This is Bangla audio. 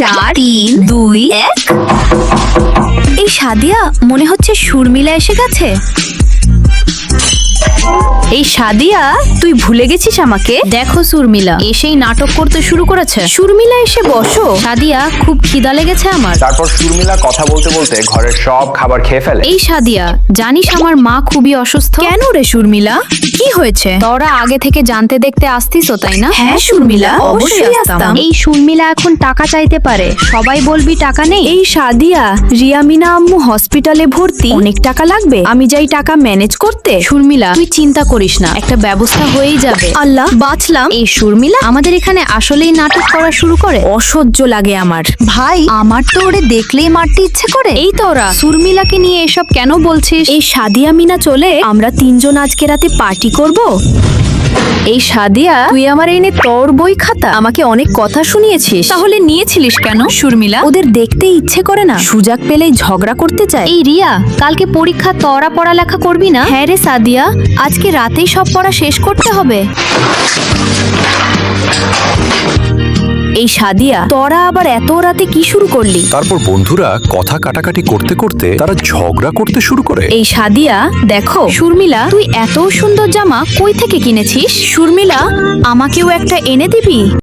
4 3 2 1। এই সাদিয়া মনে হচ্ছে শর্মিলা এসে গেছে। এই সাদিয়া, তুই ভুলে গেছিস আমাকে? দেখো শর্মিলা এসেই নাটক করতে শুরু করেছে। শর্মিলা এসে বসো। সাদিয়া, খুব খিদা লেগেছে আমার। তারপর শর্মিলা কথা বলতে বলতে ঘরের সব খাবার খেয়ে ফেলে। এই সাদিয়া, জানিস আমার মা খুবই অসুস্থ। কেন রে শর্মিলা, কি হয়েছে? তোরা আগে থেকে জানতে দেখতে আসতিস তাই না? হ্যাঁ শর্মিলা, অবশ্যই আসতাম। এই শর্মিলা এখন টাকা চাইতে পারে, সবাই বলবি টাকা নেই। এই সাদিয়া, রিয়ামিনা আম্মু হসপিটালে ভর্তি, অনেক টাকা লাগবে, আমি যাই টাকা ম্যানেজ করতে। শর্মিলা, তুই চিন্তা করিস না, একটা ব্যবস্থা হয়েই যাবে। আল্লাহ, বাঁচলাম। এই শর্মিলা আমাদের এখানে আসলেই নাটক করা শুরু করে, অসহ্য লাগে আমার। ভাই, আমার তো ওরে দেখলেই মারতে ইচ্ছে করে। এই তোরা শর্মিলাকে নিয়ে এসব কেন বলছিস? এই সাদিয়া মিনা চলে, আমরা তিনজন আজকে রাতে পার্টি করব। এই সাদিয়া, তুই আমার এনে তোর বই খাতা আমাকে অনেক কথা শুনিয়েছিস, তাহলে নিয়েছিলিস কেন? শর্মিলা, ওদের দেখতে ইচ্ছে করে না, সুযোগ পেলেই ঝগড়া করতে চায়। এই রিয়া, কালকে পরীক্ষা, তোরা পড়ালেখা করবি না? হ্যাঁ রে সাদিয়া, আজকে রাতেই সব পড়া শেষ করতে হবে। এই সাদিয়া, তোরা আবার এত রাতে কি শুরু করলি? তারপর বন্ধুরা কথা কাটাকাটি করতে করতে তারা ঝগড়া করতে শুরু করে। এই সাদিয়া, দেখো শর্মিলা, তুই এত সুন্দর জামা কই থেকে কিনেছিস? শর্মিলা, আমাকেও একটা এনে দিবি?